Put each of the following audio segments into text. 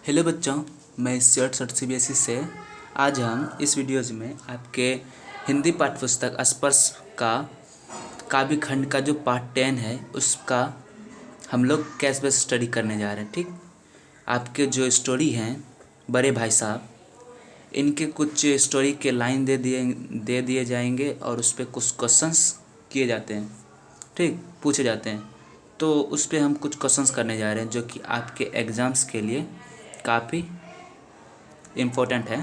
Hello बच्चों, मैं shirt CBSE से। आज हम इस वीडियोज में आपके हिंदी पाठ्यपुस्तक स्पर्श का काव्य खंड का जो पार्ट 10 है उसका हम लोग कैश बेस स्टडी करने जा रहे हैं। ठीक, आपके जो स्टोरी हैं बड़े भाई साहब, इनके कुछ स्टोरी के लाइन दे दिए जाएंगे और उस पर कुछ क्वेश्चंस किए जाते हैं। ठीक, पूछे जाते हैं। तो उस पर हम कुछ क्वेश्चंस करने जा रहे हैं जो कि आपके एग्ज़ाम्स के लिए काफ़ी इम्पोर्टेंट है।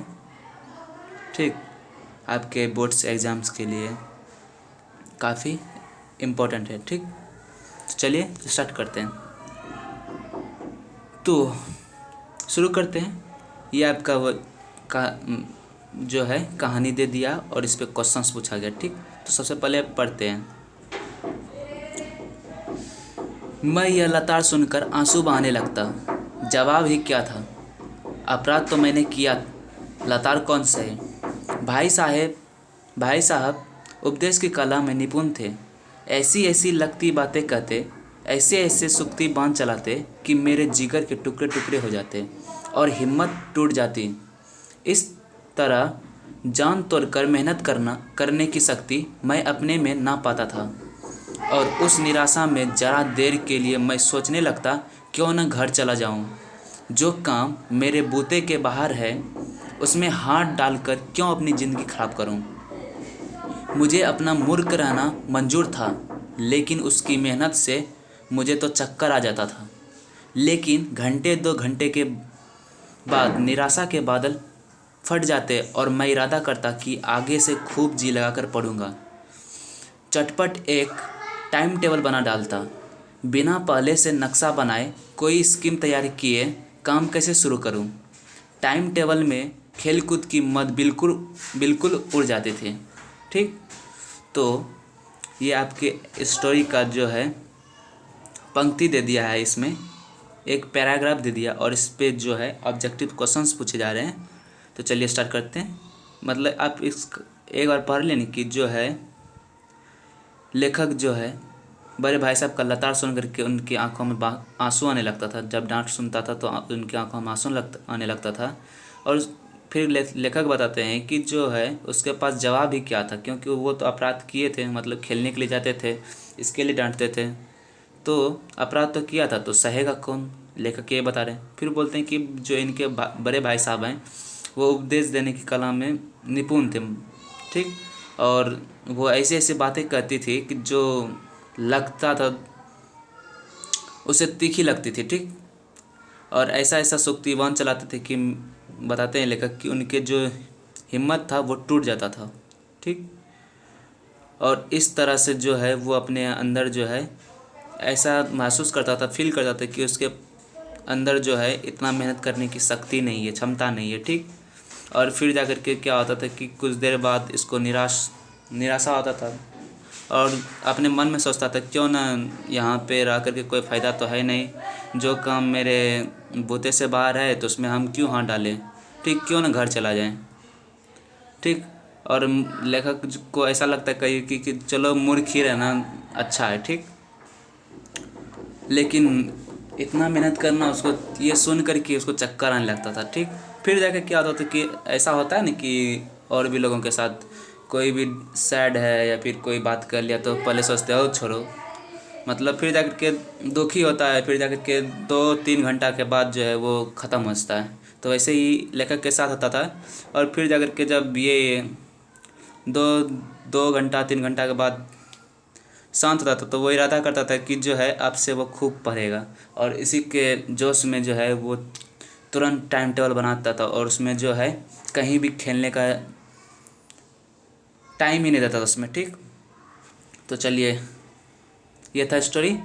ठीक, आपके बोर्ड्स एग्ज़ाम्स के लिए काफ़ी इम्पोर्टेंट है। ठीक, तो चलिए स्टार्ट करते हैं। तो शुरू करते हैं। ये आपका वो का जो है कहानी दे दिया और इस पर क्वेश्चंस पूछा गया। ठीक, तो सबसे पहले पढ़ते हैं। मैं यह लताड़ सुनकर आंसू बहाने लगता। जवाब ही क्या था, अपराध तो मैंने किया, लताड़ कौन से है। भाई साहब उपदेश की कला में निपुण थे। ऐसी ऐसी लगती बातें कहते, ऐसे ऐसे सुक्ति बांध चलाते कि मेरे जिगर के टुकड़े टुकड़े हो जाते और हिम्मत टूट जाती। इस तरह जान तोड़कर मेहनत करने की शक्ति मैं अपने में ना पाता था और उस निराशा में जरा देर के लिए मैं सोचने लगता, क्यों न घर चला जाऊं। जो काम मेरे बूते के बाहर है उसमें हाथ डालकर क्यों अपनी ज़िंदगी खराब करूं। मुझे अपना मूर्ख रहना मंजूर था, लेकिन उसकी मेहनत से मुझे तो चक्कर आ जाता था। लेकिन घंटे 2 घंटे के बाद निराशा के बादल फट जाते और मैं इरादा करता कि आगे से खूब जी लगाकर पढ़ूंगा। चटपट एक टाइम टेबल बना डालता, बिना पहले से नक्शा बनाए कोई स्कीम तैयार किए काम कैसे शुरू करूं। टाइम टेबल में खेल कूद की मद बिल्कुल बिल्कुल उड़ जाते थे। ठीक, तो ये आपके स्टोरी का जो है पंक्ति दे दिया है, इसमें एक पैराग्राफ दे दिया और इस पे जो है ऑब्जेक्टिव क्वेश्चंस पूछे जा रहे हैं। तो चलिए स्टार्ट करते हैं। मतलब आप इस एक बार पढ़ लेने की जो है लेखक जो है बड़े भाई साहब का लताड़ सुन करके उनकी आंखों में आंसू आने लगता था। जब डांट सुनता था तो उनकी आंखों में आंसू आने लगता था। और फिर लेखक बताते हैं कि जो है उसके पास जवाब ही क्या था, क्योंकि वो तो अपराध किए थे, मतलब खेलने के लिए जाते थे, इसके लिए डांटते थे। तो अपराध तो किया था तो सहेगा कौन, लेखक ये बता रहे हैं। फिर बोलते हैं कि जो इनके बड़े भाई साहब हैं वो उपदेश देने की कला में निपुण थे। ठीक, और वो ऐसी ऐसी बातें कहती थी कि जो लगता था उसे तीखी लगती थी। ठीक, और ऐसा ऐसा सुक्तिवान चलाते थे कि बताते हैं लेखक कि उनके जो हिम्मत था वो टूट जाता था। ठीक, और इस तरह से जो है वो अपने अंदर जो है ऐसा महसूस करता था, फील करता था कि उसके अंदर जो है इतना मेहनत करने की शक्ति नहीं है, क्षमता नहीं है। ठीक, और फिर जाकर के क्या होता था कि कुछ देर बाद इसको निराशा होता था और अपने मन में सोचता था, क्यों ना यहाँ पे रह करके कोई फ़ायदा तो है नहीं, जो काम मेरे बूते से बाहर है तो उसमें हम क्यों हाथ डालें। ठीक, क्यों ना घर चला जाएं। ठीक, और लेखक को ऐसा लगता है कहीं कि चलो मूर्ख ही रहना अच्छा है। ठीक, लेकिन इतना मेहनत करना, उसको ये सुन कर के उसको चक्कर आने लगता था। ठीक, फिर जाकर क्या होता था कि ऐसा होता है ना कि और भी लोगों के साथ कोई भी सैड है या फिर कोई बात कर लिया तो पहले सोचते हो छोड़ो, मतलब फिर जाकर के दुखी होता है, फिर जाकर के 2-3 घंटा के बाद जो है वो ख़त्म हो जाता है। तो वैसे ही लेखक के साथ होता था। और फिर जाकर के जब ये दो 2 घंटा 3 घंटा के बाद शांत होता था तो वो इरादा करता था कि जो है अब से वो खूब पढ़ेगा, और इसी के जोश में जो है वो तुरंत टाइम टेबल बनाता था और उसमें जो है कहीं भी खेलने का टाइम ही नहीं देता था उसमें। ठीक, तो चलिए ये था स्टोरी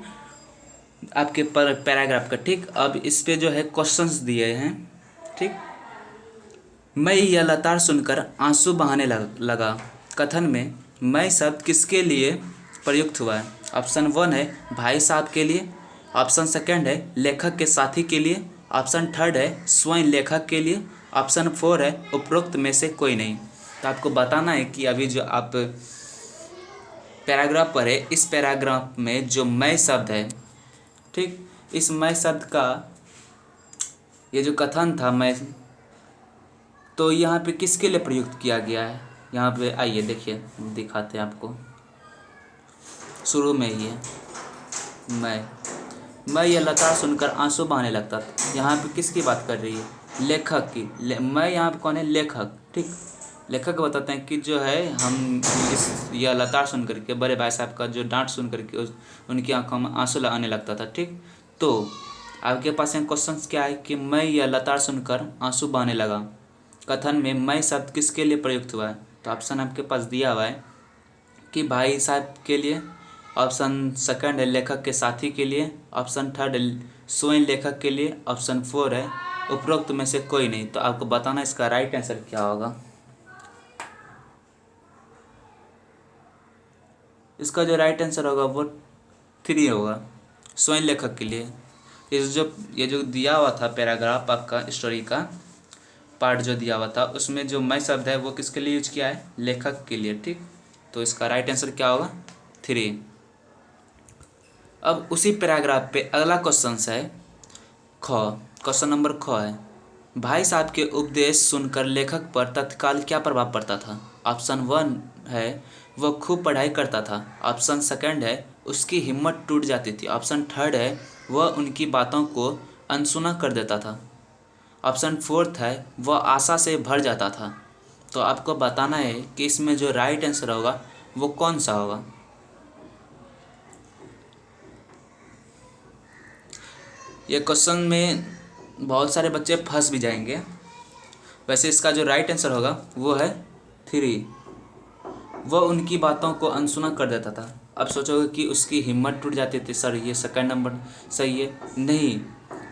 आपके पैराग्राफ का। ठीक, अब इस पे जो है क्वेश्चंस दिए हैं। ठीक, मैं यह लताड़ सुनकर आंसू बहाने लगा। कथन में मैं शब्द किसके लिए प्रयुक्त हुआ है। ऑप्शन 1 है भाई साहब के लिए, ऑप्शन 2 है लेखक के साथी के लिए, ऑप्शन 3 है स्वयं लेखक के लिए, ऑप्शन 4 है उपरोक्त में से कोई नहीं। तो आपको बताना है कि अभी जो आप पैराग्राफ पढ़े, इस पैराग्राफ में जो मैं शब्द है, ठीक, इस मैं शब्द का ये जो कथन था मैं, तो यहाँ पे किसके लिए प्रयुक्त किया गया है? यहाँ पे आइए देखिए, दिखाते हैं आपको। शुरू में ही है मैं ये लताड़ सुनकर आंसू बहाने लगता था। यहाँ पे किसकी बात कर रही है? लेखक की। मैं यहाँ पे कौन है? लेखक। ठीक, लेखक बताते हैं कि जो है हम इस यह लताड़ सुन करके, बड़े भाई साहब का जो डांट सुन करके उनकी आंखों में आंसू आने लगता था। ठीक, तो आपके पास यहाँ क्वेश्चन क्या है कि मैं यह लताड़ सुनकर आंसू बहाने लगा। कथन में मैं शब्द किसके लिए प्रयुक्त हुआ है? तो ऑप्शन आपके पास दिया हुआ है कि भाई साहब के लिए, ऑप्शन सेकंड है लेखक के साथी के लिए, ऑप्शन थर्ड है स्वयं लेखक के लिए, ऑप्शन फोर है उपरोक्त में से कोई नहीं। तो आपको बताना इसका राइट आंसर क्या होगा। इसका जो राइट आंसर होगा वो 3 होगा, स्वयं लेखक के लिए। ये जो दिया हुआ था पैराग्राफ आपका, स्टोरी का पार्ट जो दिया हुआ था, उसमें जो मैं शब्द है वो किसके लिए यूज किया है? लेखक के लिए। ठीक, तो इसका राइट आंसर क्या होगा? 3। अब उसी पैराग्राफ पे अगला क्वेश्चन है ख। क्वेश्चन नंबर ख है, भाई साहब के उपदेश सुनकर लेखक पर तत्काल क्या प्रभाव पड़ता था? ऑप्शन 1 है वह खूब पढ़ाई करता था, ऑप्शन सेकंड है उसकी हिम्मत टूट जाती थी, ऑप्शन थर्ड है वह उनकी बातों को अनसुना कर देता था, ऑप्शन फोर्थ है वह आशा से भर जाता था। तो आपको बताना है कि इसमें जो राइट आंसर होगा वो कौन सा होगा। ये क्वेश्चन में बहुत सारे बच्चे फंस भी जाएंगे। वैसे इसका जो राइट आंसर होगा वो है 3। वह उनकी बातों को अनसुना कर देता था। अब सोचोगे कि उसकी हिम्मत टूट जाती थी, सर ये सेकंड नंबर सही है। नहीं,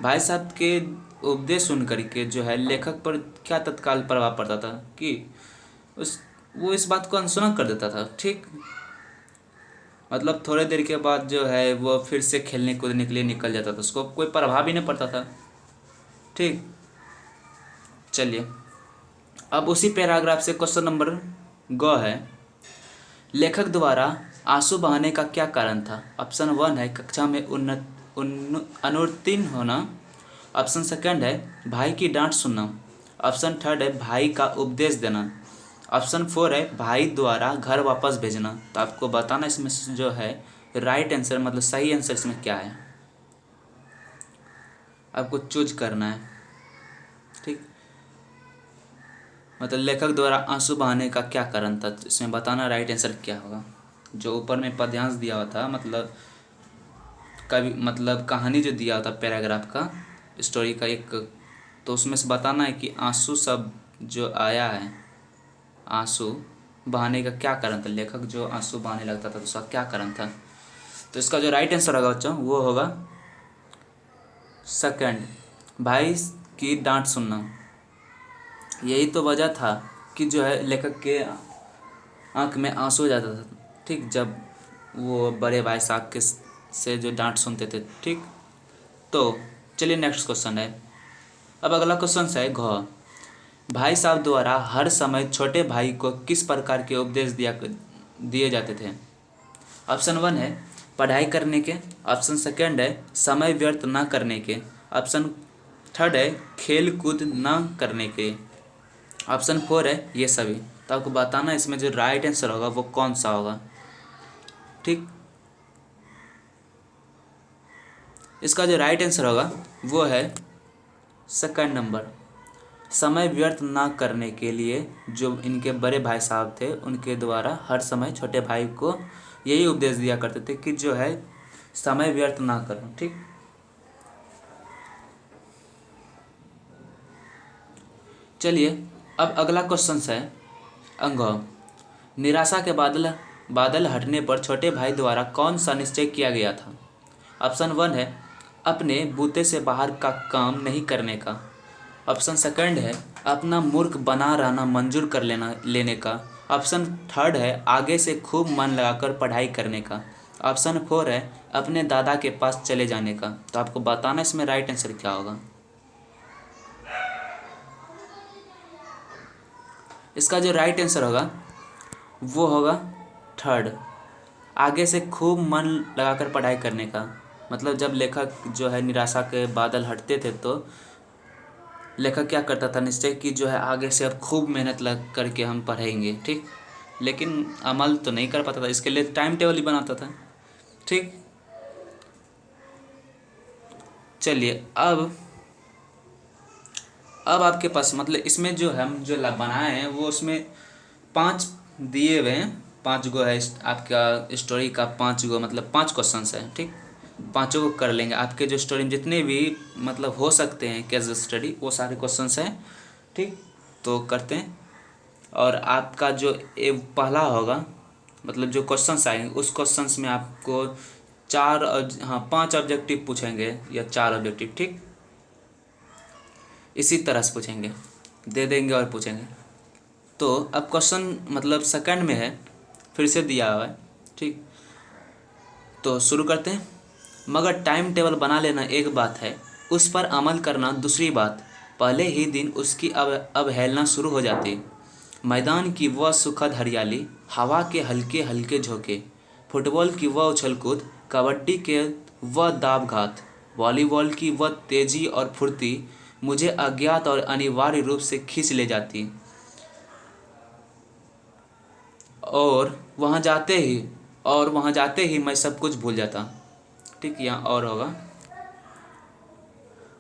भाई साहब के उपदेश सुन करके जो है लेखक पर क्या तत्काल प्रभाव पड़ता था कि वो इस बात को अनसुना कर देता था। ठीक, मतलब थोड़े देर के बाद जो है वो फिर से खेलने कूदने के लिए निकल जाता था, उसको कोई प्रभाव ही नहीं पड़ता था। ठीक, चलिए अब उसी पैराग्राफ से क्वेश्चन नंबर ग है, लेखक द्वारा आंसू बहाने का क्या कारण था? ऑप्शन 1 है कक्षा में अनुत्तीर्ण होना, ऑप्शन सेकंड है भाई की डांट सुनना, ऑप्शन थर्ड है भाई का उपदेश देना, ऑप्शन 4 है भाई द्वारा घर वापस भेजना। तो आपको बताना इसमें जो है राइट आंसर, मतलब सही आंसर इसमें क्या है, आपको चूज करना है। ठीक, मतलब लेखक द्वारा आंसू बहाने का क्या कारण था, तो इसमें बताना राइट आंसर क्या होगा। जो ऊपर में पद्यांश दिया हुआ था, मतलब कहानी जो दिया हुआ था पैराग्राफ का, स्टोरी का एक, तो उसमें से बताना है कि आंसू सब जो आया है, आंसू बहाने का क्या कारण था, लेखक जो आंसू बहाने लगता था तो उसका क्या कारण था। तो इसका जो राइट आंसर होगा बच्चों वो होगा सेकंड, भाई की डांट सुनना। यही तो वजह था कि जो है लेखक के आंख में आंसू हो जाता था। ठीक, जब वो बड़े भाई साहब के से जो डांट सुनते थे। ठीक, तो चलिए नेक्स्ट क्वेश्चन है। अब अगला क्वेश्चन है घ, भाई साहब द्वारा हर समय छोटे भाई को किस प्रकार के उपदेश दिए जाते थे? ऑप्शन 1 है पढ़ाई करने के, ऑप्शन सेकंड है समय व्यर्थ ना करने के, ऑप्शन थर्ड है खेल कूद ना करने के, ऑप्शन 4 है ये सभी। तो आपको बताना इसमें जो राइट आंसर होगा वो कौन सा होगा। ठीक, इसका जो राइट आंसर होगा वो है सेकंड नंबर, समय व्यर्थ ना करने के लिए जो इनके बड़े भाई साहब थे उनके द्वारा हर समय छोटे भाई को यही उपदेश दिया करते थे कि जो है समय व्यर्थ ना करो। ठीक, चलिए अब अगला क्वेश्चन है अंग, निराशा के बादल हटने पर छोटे भाई द्वारा कौन सा निश्चय किया गया था? ऑप्शन 1 है अपने बूते से बाहर का काम नहीं करने का, ऑप्शन सेकंड है अपना मूर्ख बना रहना मंजूर कर लेने का, ऑप्शन थर्ड है आगे से खूब मन लगाकर पढ़ाई करने का, ऑप्शन 4 है अपने दादा के पास चले जाने का। तो आपको बताना इसमें राइट आंसर क्या होगा। इसका जो राइट आंसर होगा वो होगा थर्ड, आगे से खूब मन लगाकर पढ़ाई करने का। मतलब जब लेखक जो है निराशा के बादल हटते थे तो लेखक क्या करता था, निश्चय कि जो है आगे से अब खूब मेहनत लग करके हम पढ़ेंगे, ठीक। लेकिन अमल तो नहीं कर पाता था, इसके लिए टाइम टेबल ही बनाता था, ठीक। चलिए अब आपके पास मतलब इसमें जो हम जो बनाए हैं वो उसमें 5 दिए हुए हैं, 5 गो है आपका स्टोरी का, 5 गो मतलब 5 क्वेश्चंस है, ठीक। पाँचों को कर लेंगे, आपके जो स्टोरी में जितने भी मतलब हो सकते हैं केस स्टडी वो सारे क्वेश्चंस हैं, ठीक। तो करते हैं। और आपका जो पहला होगा मतलब जो क्वेश्चंस आएंगे उस क्वेश्चंस में आपको 5 ऑब्जेक्टिव पूछेंगे या 4 ऑब्जेक्टिव, ठीक। इसी तरह से पूछेंगे, दे देंगे और पूछेंगे। तो अब क्वेश्चन मतलब सेकंड में है, फिर से दिया हुआ है, ठीक। तो शुरू करते हैं। मगर टाइम टेबल बना लेना एक बात है, उस पर अमल करना दूसरी बात। पहले ही दिन उसकी अवहेलना शुरू हो जाती। मैदान की वह सुखद हरियाली, हवा के हल्के हल्के झोंके, फुटबॉल की वह उछल कूद, कबड्डी के वह दाव घात, वॉलीबॉल की वह तेजी और फुर्ती मुझे अज्ञात और अनिवार्य रूप से खींच ले जाती। और वहाँ जाते ही और वहाँ जाते ही मैं सब कुछ भूल जाता, ठीक। यहाँ और होगा,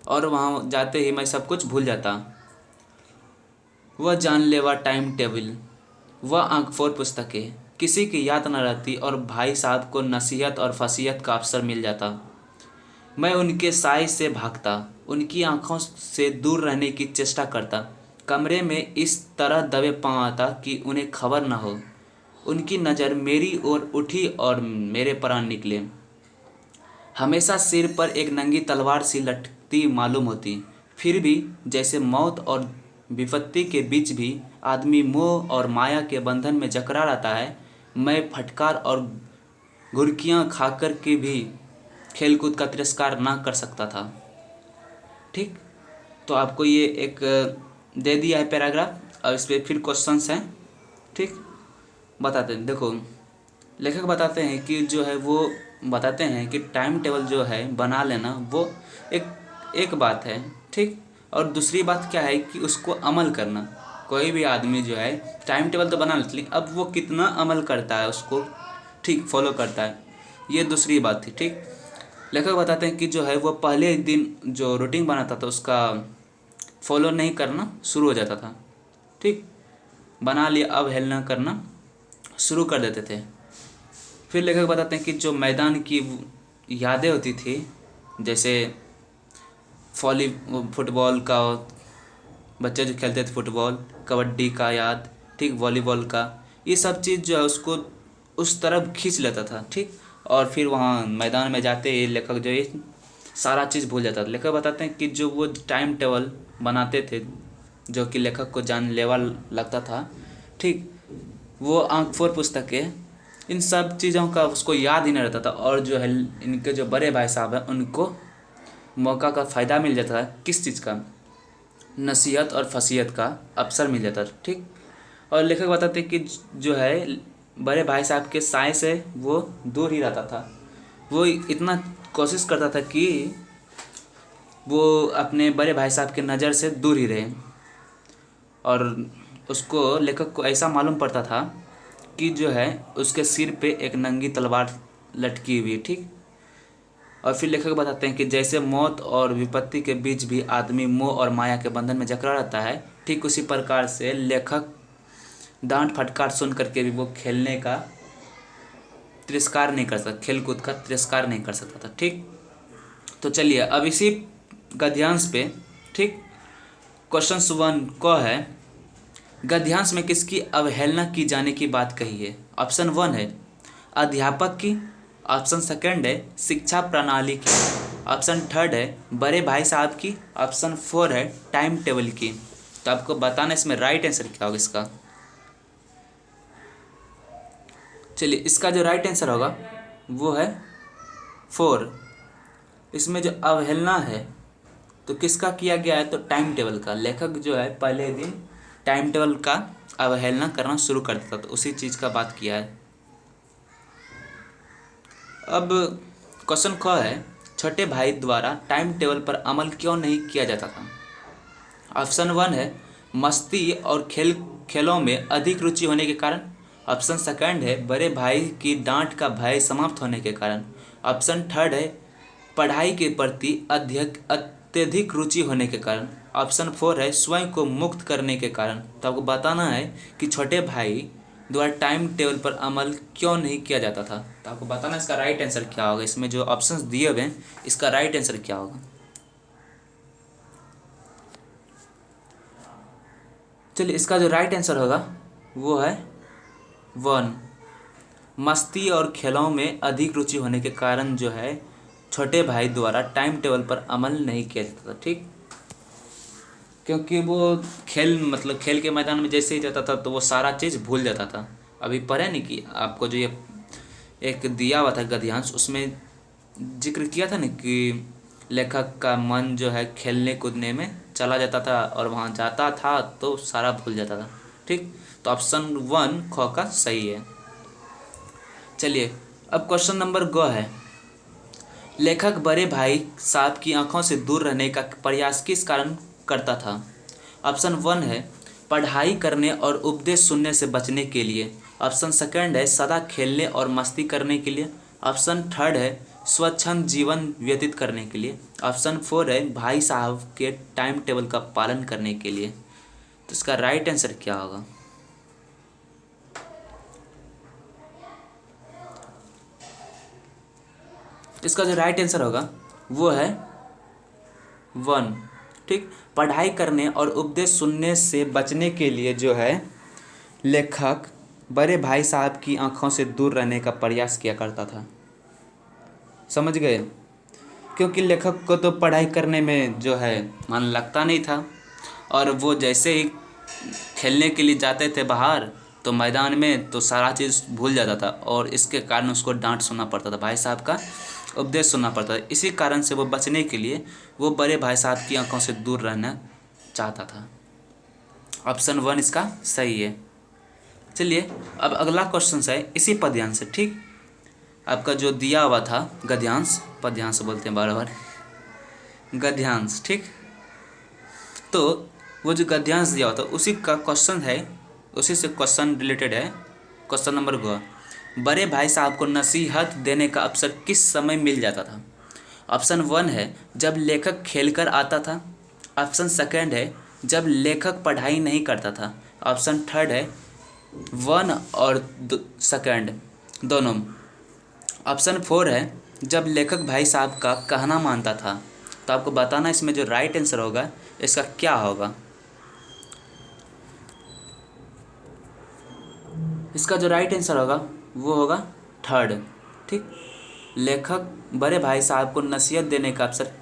और वहाँ जाते ही मैं सब कुछ भूल जाता। वह जानलेवा टाइम टेबल, वह आंखफोड़ पुस्तकें, किसी की याद न रहती और भाई साहब को नसीहत और फसीहत का अवसर मिल जाता। मैं उनके साय से भागता, उनकी आंखों से दूर रहने की चेष्टा करता, कमरे में इस तरह दबे पाँव आता कि उन्हें खबर न हो। उनकी नज़र मेरी ओर उठी और मेरे प्राण निकले। हमेशा सिर पर एक नंगी तलवार सी लटकती मालूम होती, फिर भी जैसे मौत और विपत्ति के बीच भी आदमी मोह और माया के बंधन में जकड़ा रहता है। मैं फटकार और घुरकियाँ खाकर के भी खेलकूद का तिरस्कार ना कर सकता था, ठीक। तो आपको ये एक दे दिया है पैराग्राफ, और इस पर फिर क्वेश्चंस हैं, ठीक। बताते हैं, देखो लेखक बताते हैं कि जो है वो बताते हैं कि टाइम टेबल जो है बना लेना वो एक एक बात है, ठीक। और दूसरी बात क्या है कि उसको अमल करना। कोई भी आदमी जो है टाइम टेबल तो बना लेती, अब वो कितना अमल करता है उसको, ठीक, फॉलो करता है, ये दूसरी बात थी, ठीक। लेखक बताते हैं कि जो है वो पहले दिन जो रूटीन बनाता था उसका फॉलो नहीं करना शुरू हो जाता था, ठीक। बना लिया, अवहेलना करना शुरू कर देते थे। फिर लेखक बताते हैं कि जो मैदान की यादें होती थी, जैसे फुटबॉल का, बच्चे जो खेलते थे फुटबॉल, कबड्डी का याद, ठीक, वॉलीबॉल का, ये सब चीज़ जो है उसको उस तरफ खींच लेता था, ठीक। और फिर वहाँ मैदान में जाते ही लेखक जो है सारा चीज़ भूल जाता था। लेखक बताते हैं कि जो वो टाइम टेबल बनाते थे जो कि लेखक को जानलेवा लगता था, ठीक, वो आँख फोड़ पुस्तकें, इन सब चीज़ों का उसको याद ही नहीं रहता था। और जो है इनके जो बड़े भाई साहब हैं उनको मौका का फ़ायदा मिल जाता था, किस चीज़ का, नसीहत और फसीहत का अवसर मिल जाता था, ठीक। और लेखक बताते कि जो है बड़े भाई साहब के साय से वो दूर ही रहता था। वो इतना कोशिश करता था कि वो अपने बड़े भाई साहब के नज़र से दूर ही रहे। और उसको, लेखक को ऐसा मालूम पड़ता था कि जो है उसके सिर पे एक नंगी तलवार लटकी हुई, ठीक। और फिर लेखक बताते हैं कि जैसे मौत और विपत्ति के बीच भी आदमी मोह और माया के बंधन में जकड़ा रहता है, ठीक उसी प्रकार से लेखक डांट फटकार सुन करके भी वो खेलने का तिरस्कार नहीं कर सकता, खेल कूद का तिरस्कार नहीं कर सकता था, ठीक। तो चलिए अब इसी गद्यांश पे, ठीक, क्वेश्चन 1 को है, गद्यांश में किसकी अवहेलना की जाने की बात कही है। ऑप्शन 1 है अध्यापक की, ऑप्शन 2 है शिक्षा प्रणाली की, ऑप्शन 3 है बड़े भाई साहब की, ऑप्शन 4 है टाइम टेबल की। तो आपको बताना इसमें राइट आंसर क्या होगा इसका। चलिए इसका जो राइट आंसर होगा वो है 4। इसमें जो अवहेलना है तो किसका किया गया है, तो टाइम टेबल का। लेखक जो है पहले दिन टाइम टेबल का अवहेलना करना शुरू कर देता, तो उसी चीज़ का बात किया है। अब क्वेश्चन क है छोटे भाई द्वारा टाइम टेबल पर अमल क्यों नहीं किया जाता था। ऑप्शन वन है मस्ती और खेलों में अधिक रुचि होने के कारण। ऑप्शन सेकंड है बड़े भाई की डांट का भय समाप्त होने के कारण। ऑप्शन थर्ड है पढ़ाई के प्रति अत्यधिक रुचि होने के कारण। ऑप्शन फोर है स्वयं को मुक्त करने के कारण। तो आपको बताना है कि छोटे भाई द्वारा टाइम टेबल पर अमल क्यों नहीं किया जाता था। तो आपको बताना इसका राइट आंसर क्या होगा। इसमें जो ऑप्शंस दिए हुए हैं इसका राइट आंसर क्या होगा। चलिए इसका जो राइट आंसर होगा वो है वन, मस्ती और खेलों में अधिक रुचि होने के कारण जो है छोटे भाई द्वारा टाइम टेबल पर अमल नहीं किया जाता था। ठीक, क्योंकि वो खेल के मैदान में जैसे ही जाता था तो वो सारा चीज़ भूल जाता था। अभी पढ़े नहीं कि आपको जो ये एक दिया हुआ था गद्यांश, उसमें जिक्र किया था ना कि लेखक का मन जो है खेलने कूदने में चला जाता था और वहाँ जाता था तो सारा भूल जाता था। ठीक, तो ऑप्शन वन ख का सही है। चलिए अब क्वेश्चन नंबर ग है, लेखक बड़े भाई साहब की आंखों से दूर रहने का प्रयास किस कारण करता था। ऑप्शन वन है पढ़ाई करने और उपदेश सुनने से बचने के लिए। ऑप्शन सेकंड है सदा खेलने और मस्ती करने के लिए। ऑप्शन थर्ड है स्वच्छंद जीवन व्यतीत करने के लिए। ऑप्शन फोर है भाई साहब के टाइम टेबल का पालन करने के लिए। तो इसका राइट आंसर क्या होगा। इसका जो राइट आंसर होगा वो है वन। ठीक, पढ़ाई करने और उपदेश सुनने से बचने के लिए जो है लेखक बड़े भाई साहब की आंखों से दूर रहने का प्रयास किया करता था। समझ गए, क्योंकि लेखक को तो पढ़ाई करने में जो है मन लगता नहीं था और वो जैसे ही खेलने के लिए जाते थे बाहर तो मैदान में तो सारा चीज़ भूल जाता था और इसके कारण उसको डांट सुनना पड़ता था, भाई साहब का उपदेश सुनना पड़ता था। इसी कारण से वो बचने के लिए वो बड़े भाई साहब की आंखों से दूर रहना चाहता था। ऑप्शन वन इसका सही है। चलिए अब अगला क्वेश्चन है इसी पद्यांश से। ठीक, आपका जो दिया हुआ था गद्यांश, पद्यांश बोलते हैं बार बार, गद्यांश। ठीक, तो वो जो गद्यांश दिया हुआ था उसी का क्वेश्चन है, उसी से क्वेश्चन रिलेटेड है। क्वेश्चन नंबर ग, बड़े भाई साहब को नसीहत देने का अवसर किस समय मिल जाता था। ऑप्शन वन है जब लेखक खेलकर आता था। ऑप्शन सेकंड है जब लेखक पढ़ाई नहीं करता था। ऑप्शन थर्ड है वन और सेकंड दोनों। ऑप्शन फोर है जब लेखक भाई साहब का कहना मानता था। तो आपको बताना इसमें जो राइट आंसर होगा इसका क्या होगा। इसका जो राइट आंसर होगा वो होगा थर्ड। ठीक, लेखक बड़े भाई साहब को नसीहत देने का अवसर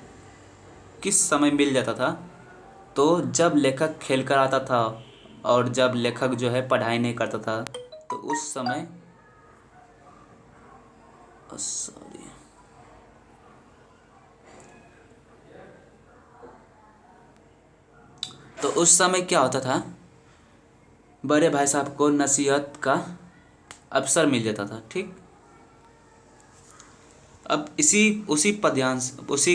किस समय मिल जाता था, तो जब लेखक खेल कर आता था और जब लेखक जो है पढ़ाई नहीं करता था तो उस समय सॉरी तो उस समय क्या होता था, बड़े भाई साहब को नसीहत का अवसर मिल जाता था। ठीक, अब उसी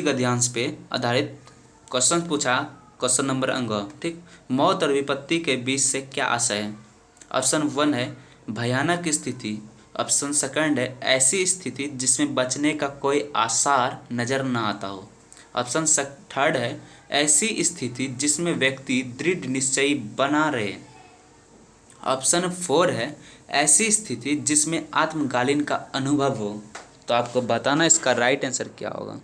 गद्यांश पे आधारित क्वेश्चन पूछा, क्वेश्चन नंबर अंग। ठीक, मौत और विपत्ति के बीच से क्या आशय है। ऑप्शन वन है भयानक स्थिति। ऑप्शन सेकंड है ऐसी स्थिति जिसमें बचने का कोई आसार नज़र न आता हो। ऑप्शन थर्ड है ऐसी स्थिति जिसमें व्यक्ति दृढ़ निश्चयी बना रहे। ऑप्शन फोर है ऐसी स्थिति जिसमें आत्मगालिन का अनुभव हो। तो आपको बताना इसका राइट आंसर क्या होगा।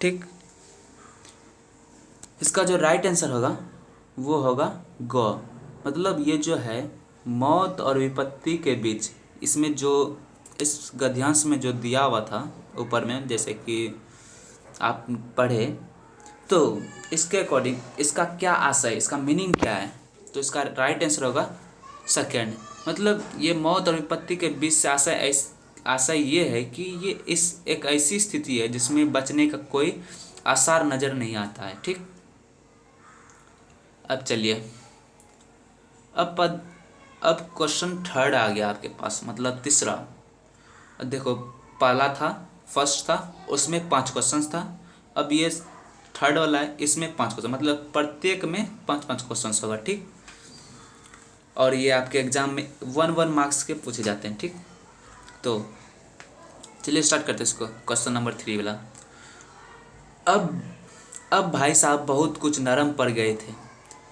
ठीक, इसका जो राइट आंसर होगा वो होगा ग। मतलब ये जो है मौत और विपत्ति के बीच, इसमें जो इस गद्यांश में जो दिया हुआ था ऊपर में, जैसे कि आप पढ़े तो इसके अकॉर्डिंग इसका क्या आशय, इसका मीनिंग क्या है। तो इसका राइट आंसर होगा सेकेंड। मतलब ये मौत और विपत्ति के बीच से आशय ये है कि ये इस एक ऐसी स्थिति है जिसमें बचने का कोई आसार नज़र नहीं आता है। ठीक, अब चलिए अब क्वेश्चन थर्ड आ गया आपके पास, मतलब तीसरा। देखो पहला था, फर्स्ट था, उसमें 5 क्वेश्चंस था। अब ये थर्ड वाला है, इसमें 5 क्वेश्चन, मतलब प्रत्येक में 5-5 क्वेश्चन होगा, ठीक। और ये आपके एग्जाम में 1-1 मार्क्स के पूछे जाते हैं, ठीक। तो चलिए स्टार्ट करते हैं इसको। क्वेश्चन नंबर 3 वाला। अब अब भाई साहब बहुत कुछ नरम पड़ गए थे।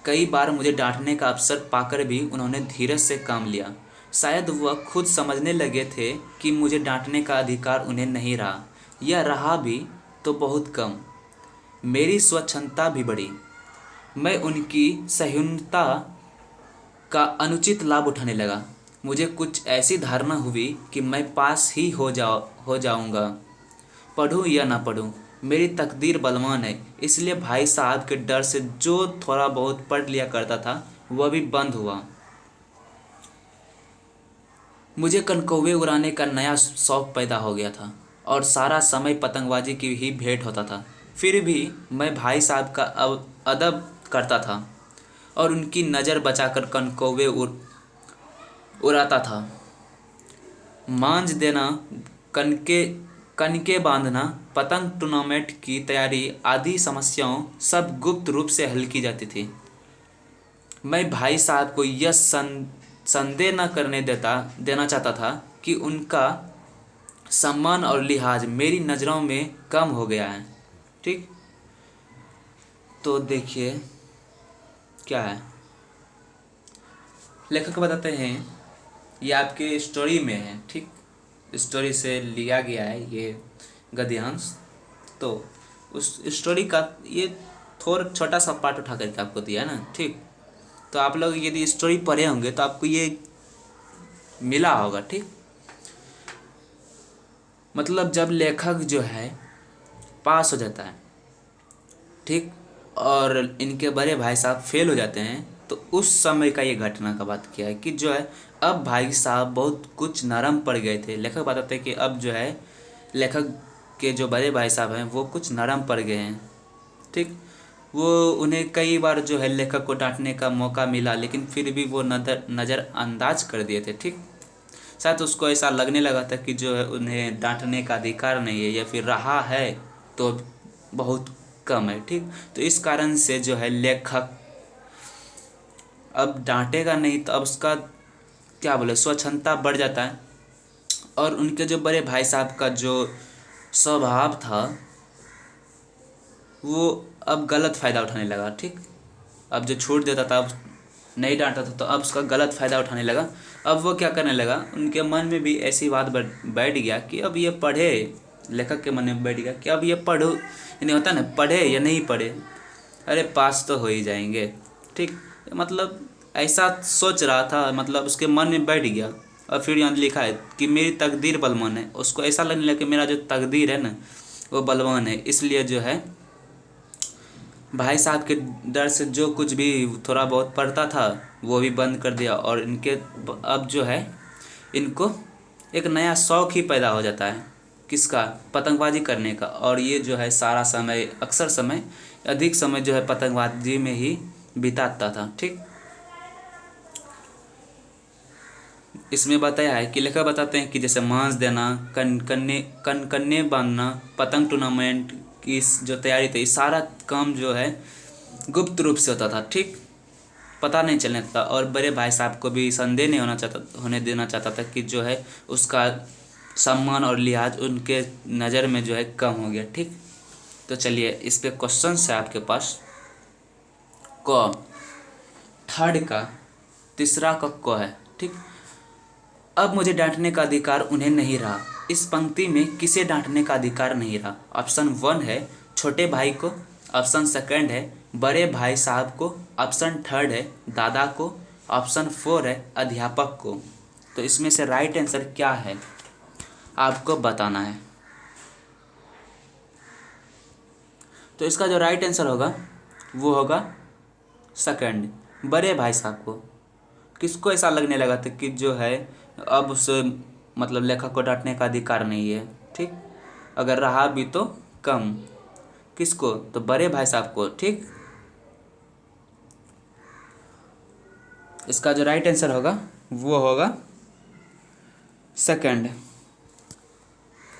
कई बार मुझे डांटने का अवसर पाकर भी उन्होंने धीरज से काम लिया। शायद वह खुद समझने लगे थे कि मुझे डांटने का अधिकार उन्हें नहीं रहा, या रहा भी तो बहुत कम। मेरी स्वच्छंदता भी बढ़ी। मैं उनकी सहिष्णुता का अनुचित लाभ उठाने लगा। मुझे कुछ ऐसी धारणा हुई कि मैं पास ही हो जाऊंगा, पढ़ूं या ना पढ़ूं। मेरी तकदीर बलवान है, इसलिए भाई साहब के डर से जो थोड़ा बहुत पढ़ लिया करता था वह भी बंद हुआ। मुझे कनकौवे उड़ाने का नया शौक पैदा हो गया था और सारा समय पतंगबाजी की ही भेंट होता था। फिर भी मैं भाई साहब का अदब करता था और उनकी नज़र बचाकर कनकौवे उड़ाता था। मांझ देना, कनके कनके बांधना, पतंग टूर्नामेंट की तैयारी आदि समस्याओं सब गुप्त रूप से हल की जाती थी। मैं भाई साहब को यह संदेह न करने देना चाहता था कि उनका सम्मान और लिहाज मेरी नज़रों में कम हो गया है, ठीक। तो देखिए क्या है, लेखक बताते हैं, ये आपके स्टोरी में है, ठीक। स्टोरी से लिया गया है ये गद्यांश। तो उस स्टोरी का ये थोड़ा छोटा सा पार्ट उठा करके आपको दिया है ना, ठीक। तो आप लोग यदि स्टोरी पढ़े होंगे तो आपको ये मिला होगा, ठीक। मतलब जब लेखक जो है पास हो जाता है, ठीक, और इनके बड़े भाई साहब फेल हो जाते हैं, तो उस समय का ये घटना का बात किया है कि जो है अब भाई साहब बहुत कुछ नरम पड़ गए थे। लेखक बताते हैं कि अब जो है लेखक के जो बड़े भाई साहब हैं वो कुछ नरम पड़ गए हैं, ठीक। वो उन्हें कई बार जो है लेखक को डांटने का मौका मिला, लेकिन फिर भी वो नज़रअंदाज कर दिए थे, ठीक। शायद उसको ऐसा लगने लगा था कि जो है उन्हें डांटने का अधिकार नहीं है, या फिर रहा है तो बहुत कम है, ठीक। तो इस कारण से जो है लेखक अब डांटेगा नहीं, तो अब उसका क्या बोले स्वच्छंदता बढ़ जाता है। और उनके जो बड़े भाई साहब का जो स्वभाव था वो अब गलत फ़ायदा उठाने लगा, ठीक। अब जो छूट देता था, अब नहीं डांटता था, तो अब उसका गलत फ़ायदा उठाने लगा। अब वो क्या करने लगा, उनके मन में भी ऐसी बात बैठ गया कि अब ये पढ़े, लेखक के मन में बैठ गया कि अब ये पढ़ो, यानी होता ना, पढ़े या नहीं पढ़े, अरे पास तो हो ही जाएंगे, ठीक। मतलब ऐसा सोच रहा था, मतलब उसके मन में बैठ गया। और फिर यहाँ लिखा है कि मेरी तकदीर बलवान है, उसको ऐसा लगने लगा कि मेरा जो तकदीर है ना वो बलवान है, इसलिए जो है भाई साहब के डर से जो कुछ भी थोड़ा बहुत पढ़ता था वो भी बंद कर दिया। और इनके अब जो है इनको एक नया शौक़ ही पैदा हो जाता है, किसका, पतंगबाजी करने का। और ये जो है सारा समय, अक्सर समय, अधिक समय जो है पतंगबाजी में ही बिताता था, ठीक। इसमें बताया है कि लेखक बताते हैं कि जैसे मांस देना, कन्ने बांधना, पतंग टूर्नामेंट की जो तैयारी थी, सारा काम जो है गुप्त रूप से होता था, ठीक, पता नहीं चलने था। और बड़े भाई साहब को भी संदेह नहीं होने देना चाहता था कि जो है उसका सम्मान और लिहाज उनके नज़र में जो है कम हो गया, ठीक। तो चलिए इस पे क्वेश्चन है आपके पास। क, थर्ड का तीसरा का क है, ठीक। अब मुझे डांटने का अधिकार उन्हें नहीं रहा। इस पंक्ति में किसे डांटने का अधिकार नहीं रहा? ऑप्शन 1 है छोटे भाई को, ऑप्शन 2 है बड़े भाई साहब को, ऑप्शन 3 है दादा को, ऑप्शन 4 है अध्यापक को। तो इसमें से राइट आंसर क्या है आपको बताना है। तो इसका जो राइट आंसर होगा वो होगा 2, बड़े भाई साहब को। किसको ऐसा लगने लगा था कि जो है अब उसे, मतलब लेखक को डांटने का अधिकार नहीं है, ठीक, अगर रहा भी तो कम। किसको? तो बड़े भाई साहब को, ठीक। इसका जो राइट आंसर होगा वो होगा 2।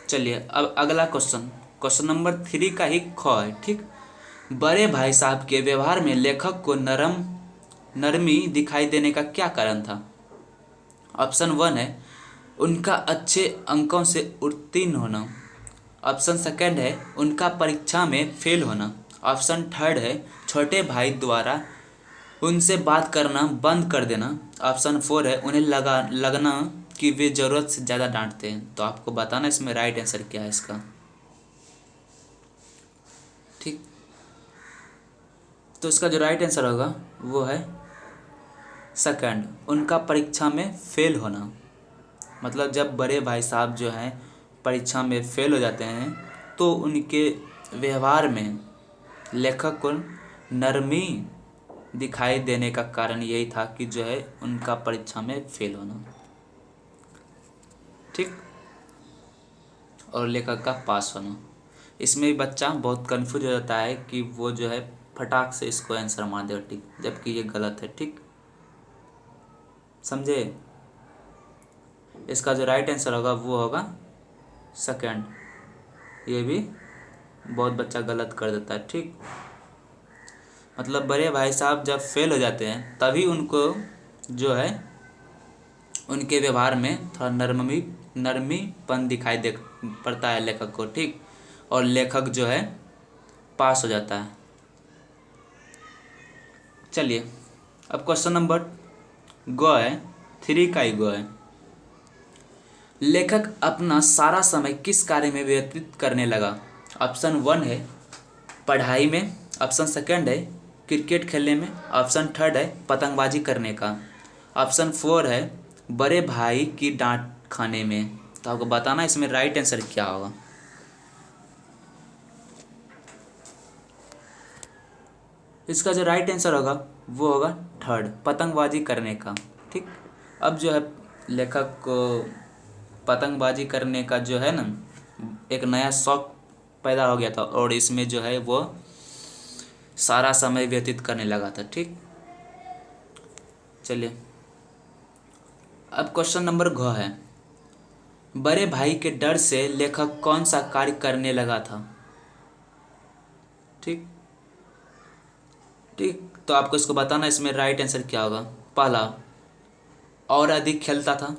चलिए अब अगला क्वेश्चन, क्वेश्चन नंबर 3 का ही ख है, ठीक। बड़े भाई साहब के व्यवहार में लेखक को नरमी दिखाई देने का क्या कारण था? ऑप्शन वन है उनका अच्छे अंकों से उत्तीर्ण होना। ऑप्शन सेकंड है उनका परीक्षा में फेल होना। ऑप्शन थर्ड है छोटे भाई द्वारा उनसे बात करना बंद कर देना। ऑप्शन फोर है उन्हें लगना कि वे ज़रूरत से ज़्यादा डांटते हैं। तो आपको बताना इसमें राइट आंसर क्या है इसका। ठीक, तो इसका जो राइट आंसर होगा वो है सेकंड, उनका परीक्षा में फेल होना। मतलब जब बड़े भाई साहब जो हैं परीक्षा में फेल हो जाते हैं तो उनके व्यवहार में लेखक को नरमी दिखाई देने का कारण यही था कि जो है उनका परीक्षा में फेल होना। ठीक, और लेखक का पास होना। इसमें भी बच्चा बहुत कंफ्यूज हो जाता है कि वो जो है फटाक से इसको आंसर मार देगा ठीक, जबकि ये गलत है। ठीक, समझे? इसका जो राइट आंसर होगा वो होगा सेकंड। ये भी बहुत बच्चा गलत कर देता है। ठीक, मतलब बड़े भाई साहब जब फेल हो जाते हैं तभी उनको जो है उनके व्यवहार में थोड़ा नरमीपन दिखाई दे पड़ता है लेखक को। ठीक, और लेखक जो है पास हो जाता है। चलिए अब क्वेश्चन नंबर गो है, 3 का ही गो है। लेखक अपना सारा समय किस कार्य में व्यतीत करने लगा? ऑप्शन वन है पढ़ाई में। ऑप्शन सेकंड है क्रिकेट खेलने में। ऑप्शन थर्ड है पतंगबाजी करने का। ऑप्शन फोर है बड़े भाई की डांट खाने में। तो आपको बताना इसमें राइट आंसर क्या होगा। इसका जो राइट आंसर होगा वो होगा थर्ड, पतंगबाजी करने का। ठीक, अब जो है लेखक को पतंगबाजी करने का जो है ना एक नया शौक पैदा हो गया था और इसमें जो है वो सारा समय व्यतीत करने लगा था। ठीक, चलिए अब क्वेश्चन नंबर घ है, बड़े भाई के डर से लेखक कौन सा कार्य करने लगा था? ठीक ठीक, तो आपको इसको बताना इसमें राइट आंसर क्या होगा। पहला, और अधिक खेलता था।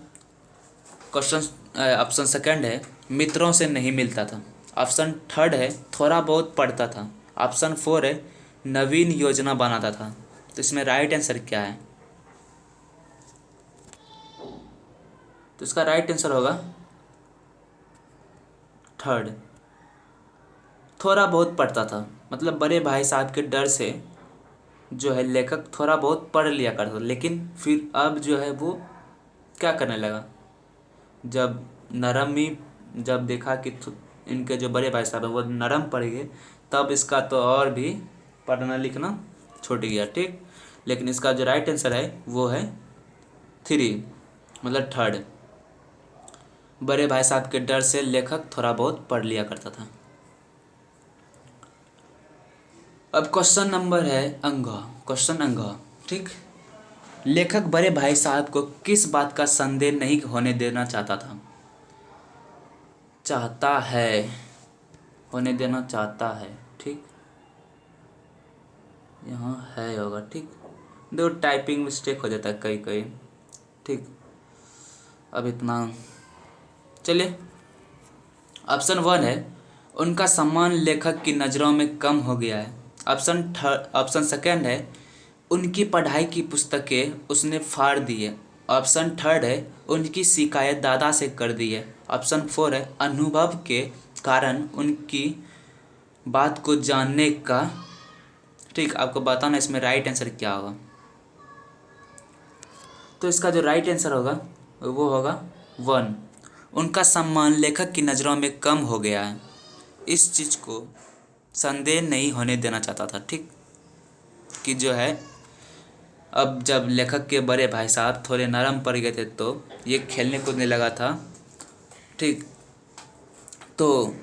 ऑप्शन सेकंड है मित्रों से नहीं मिलता था। ऑप्शन थर्ड है थोड़ा बहुत पढ़ता था। ऑप्शन फोर है नवीन योजना बनाता था। तो इसमें राइट आंसर क्या है? तो इसका राइट आंसर होगा थर्ड, थोड़ा बहुत पढ़ता था। मतलब बड़े भाई साहब के डर से जो है लेखक थोड़ा बहुत पढ़ लिया करता था, लेकिन फिर अब जो है वो क्या करने लगा, जब नरमी जब देखा कि इनके जो बड़े भाई साहब हैं वो नरम पड़ गए तब इसका तो और भी पढ़ना लिखना छूट गया। ठीक, लेकिन इसका जो राइट आंसर है वो है थ्री, मतलब थर्ड, बड़े भाई साहब के डर से लेखक थोड़ा बहुत पढ़ लिया करता था। अब क्वेश्चन नंबर है अंग, क्वेश्चन अंग। ठीक, लेखक बड़े भाई साहब को किस बात का संदेह नहीं होने देना चाहता था? चाहता है, होने देना चाहता है। ठीक, यहाँ है होगा। ठीक, दो टाइपिंग मिस्टेक हो जाता है कई कई। ठीक, अब इतना, चलिए ऑप्शन वन है उनका सम्मान लेखक की नज़रों में कम हो गया है। ऑप्शन सेकंड है उनकी पढ़ाई की पुस्तकें उसने फाड़ दी है। ऑप्शन थर्ड है उनकी शिकायत दादा से कर दी है। ऑप्शन फोर है अनुभव के कारण उनकी बात को जानने का। ठीक, आपको बताना इसमें राइट आंसर क्या होगा। तो इसका जो राइट आंसर होगा वो होगा वन, उनका सम्मान लेखक की नज़रों में कम हो गया है। इस चीज़ को संदेह नहीं होने देना चाहता था। ठीक, कि जो है अब जब लेखक के बड़े भाई साहब थोड़े नरम पड़ गए थे तो ये खेलने कूदने लगा था। ठीक, तो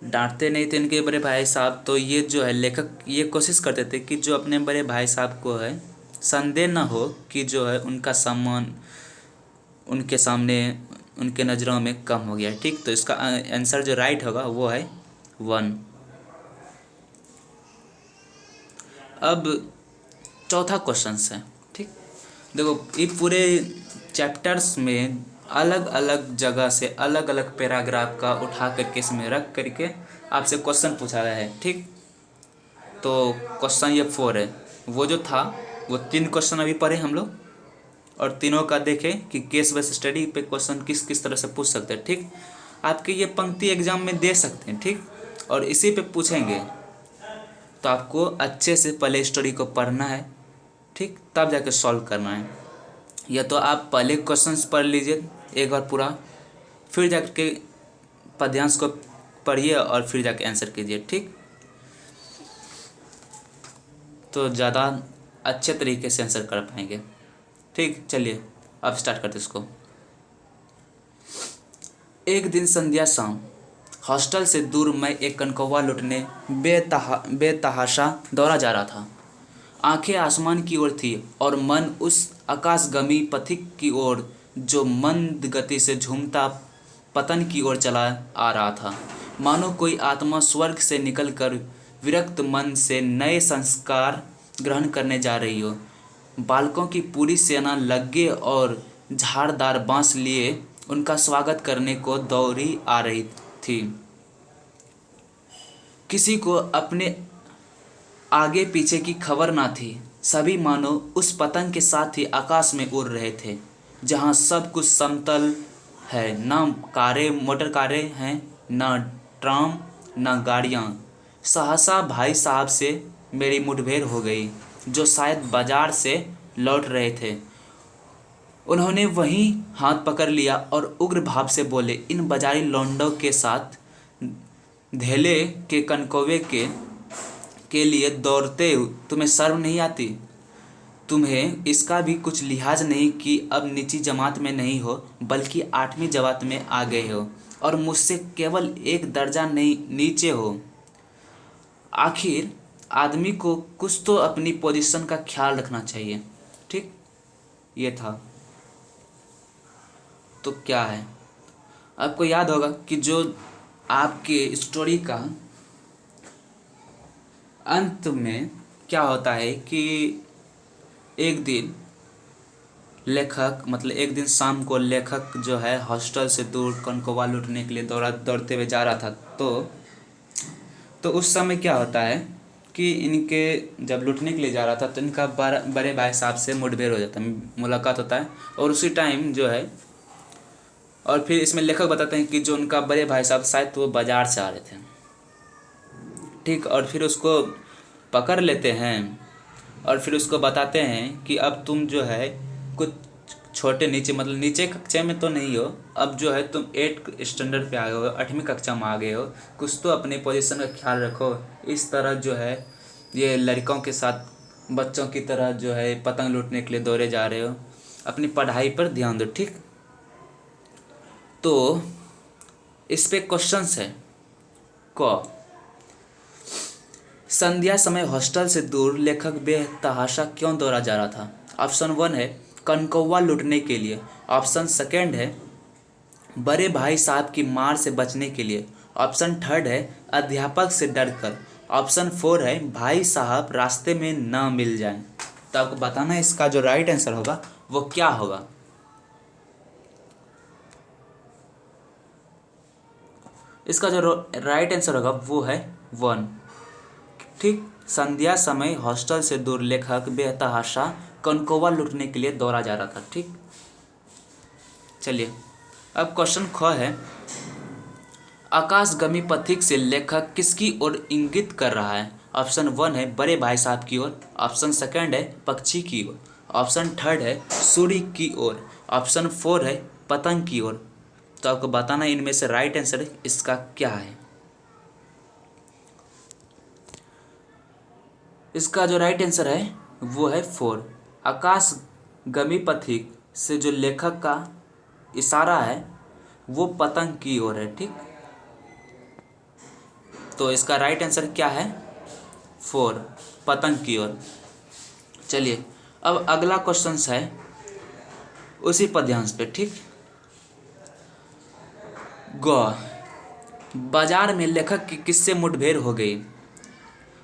डांटते नहीं थे इनके बड़े भाई साहब, तो ये जो है लेखक ये कोशिश करते थे कि जो अपने बड़े भाई साहब को है संदेह न हो कि जो है उनका सम्मान उनके सामने उनके नज़रों में कम हो गया। ठीक, तो इसका आंसर जो राइट होगा वो है वन। अब चौथा क्वेश्चन है। ठीक, देखो ये पूरे चैप्टर्स में अलग अलग जगह से अलग अलग पैराग्राफ का उठा करके इसमें रख करके आपसे क्वेश्चन पूछा गया है। ठीक, तो क्वेश्चन ये 4 है। वो जो था वो 3 क्वेश्चन अभी पढ़े हम लोग, और तीनों का देखें कि केस बेस स्टडी पे क्वेश्चन किस किस तरह से पूछ सकते हैं। ठीक, आपके ये पंक्ति एग्जाम में दे सकते हैं। ठीक, और इसी पे पूछेंगे, तो आपको अच्छे से पहले स्टोरी को पढ़ना है। ठीक, तब जाके सॉल्व करना है। या तो आप पहले क्वेश्चंस पढ़ लीजिए एक बार पूरा, फिर जाके पद्यांश को पढ़िए और फिर जाके आंसर कीजिए। ठीक, तो ज़्यादा अच्छे तरीके से आंसर कर पाएंगे। ठीक, चलिए अब स्टार्ट करते इसको। एक दिन संध्या शाम हॉस्टल से दूर मैं एक कनकौवा लुटने बेतहाशा दौड़ा जा रहा था। आंखें आसमान की ओर थी और मन उस आकाशगमी पथिक की ओर जो मंद गति से झूमता पतन की ओर चला आ रहा था। मानो कोई आत्मा स्वर्ग से निकलकर विरक्त मन से नए संस्कार ग्रहण करने जा रही हो। बालकों की पूरी सेना लग्गे और झाड़दार बांस लिए उनका स्वागत करने को दौड़ी आ रही थी। किसी को अपने आगे पीछे की खबर ना थी। सभी मानो उस पतंग के साथ ही आकाश में उड़ रहे थे, जहाँ सब कुछ समतल है। ना कारें मोटर कारें हैं, ना ट्राम, ना गाड़ियाँ। सहसा भाई साहब से मेरी मुठभेड़ हो गई, जो शायद बाजार से लौट रहे थे। उन्होंने वहीं हाथ पकड़ लिया और उग्र भाव से बोले, इन बाजारी लौंडों के साथ धेले के कनकौवे के लिए दौड़ते हो, तुम्हें शर्म नहीं आती? तुम्हें इसका भी कुछ लिहाज नहीं कि अब नीची जमात में नहीं हो बल्कि 8वीं जमात में आ गए हो और मुझसे केवल एक दर्जा नहीं नीचे हो। आखिर आदमी को कुछ तो अपनी पोजीशन का ख्याल रखना चाहिए। ठीक, ये था। तो क्या है, आपको याद होगा कि जो आपके स्टोरी का अंत में क्या होता है कि एक दिन लेखक, मतलब एक दिन शाम को लेखक जो है हॉस्टल से दूर कनकौवा लूटने के लिए दौड़ते हुए जा रहा था। तो उस समय क्या होता है कि इनके जब लूटने के लिए जा रहा था तो इनका बड़े भाई साहब से मुठभेड़ हो जाता है, मुलाकात होता है। और उसी टाइम जो है, और फिर इसमें लेखक बताते हैं कि जो उनका बड़े भाई साहब शायद वो बाजार से आ रहे थे। ठीक, और फिर उसको पकड़ लेते हैं और फिर उसको बताते हैं कि अब तुम जो है कुछ छोटे नीचे, मतलब नीचे कक्षा में तो नहीं हो, अब जो है तुम 8 स्टैंडर्ड पे आ गए हो, 8वीं कक्षा में आ गए हो, कुछ तो अपने पोजीशन का ख्याल रखो। इस तरह जो है ये लड़कों के साथ बच्चों की तरह जो है पतंग लूटने के लिए दौड़े जा रहे हो, अपनी पढ़ाई पर ध्यान दो। ठीक, तो इस पे क्वेश्चंस है। क संध्या समय हॉस्टल से दूर लेखक बेतहाशा क्यों दौड़ा जा रहा था? ऑप्शन 1 है कनकौवा लूटने के लिए। ऑप्शन 2 है बड़े भाई साहब की मार से बचने के लिए। ऑप्शन 3 है अध्यापक से डरकर। ऑप्शन 4 है भाई साहब रास्ते में ना मिल जाएं। तो आपको बताना है इसका जो राइट आंसर होगा वो क्या होगा। इसका जो राइट आंसर होगा वो है 1। ठीक, संध्या समय हॉस्टल से दूर लेखक बेतहाशा कनकौवा लूटने के लिए दौड़ा जा रहा था। ठीक, चलिए अब क्वेश्चन ख है, आकाशगमी पथिक से लेखक किसकी ओर इंगित कर रहा है? ऑप्शन 1 है बड़े भाई साहब की ओर। ऑप्शन 2 है पक्षी की ओर। ऑप्शन 3 है सूर्य की ओर। ऑप्शन 4 है पतंग की ओर। तो आपको बताना इनमें से राइट आंसर इसका क्या है। इसका जो राइट आंसर है वो है 4। आकाशगमी पथिक से जो लेखक का इशारा है वो पतंग की ओर है। ठीक, तो इसका राइट आंसर क्या है? 4, पतंग की ओर। चलिए अब अगला क्वेश्चन है उसी पद्यांश पे। ठीक, ग बाजार में लेखक की किससे मुठभेड़ हो गई?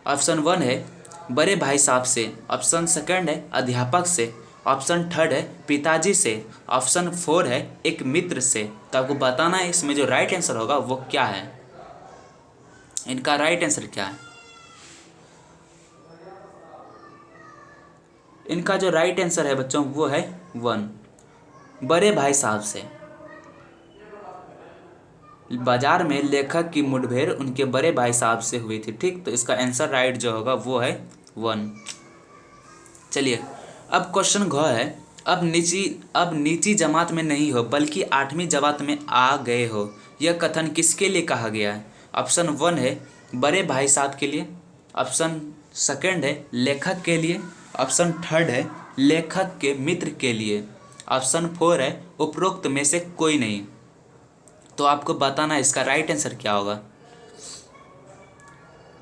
ऑप्शन 1 है बड़े भाई साहब से, ऑप्शन सेकंड है अध्यापक से, ऑप्शन थर्ड है पिताजी से, ऑप्शन फोर है एक मित्र से। तो आपको बताना है इसमें जो राइट आंसर होगा वो क्या है। इनका राइट आंसर क्या है? इनका जो राइट आंसर है बच्चों वो है वन, बड़े भाई साहब से। बाजार में लेखक की मुठभेड़ उनके बड़े भाई साहब से हुई थी। ठीक, तो इसका आंसर राइट जो होगा वो है वन। चलिए अब क्वेश्चन घ है, अब नीची जमात में नहीं हो बल्कि आठवीं जमात में आ गए हो, यह कथन किसके लिए कहा गया है? ऑप्शन वन है बड़े भाई साहब के लिए, ऑप्शन सेकंड है लेखक के लिए, ऑप्शन थर्ड है लेखक के मित्र के लिए, ऑप्शन फोर है उपरोक्त में से कोई नहीं। तो आपको बताना है इसका राइट आंसर क्या होगा।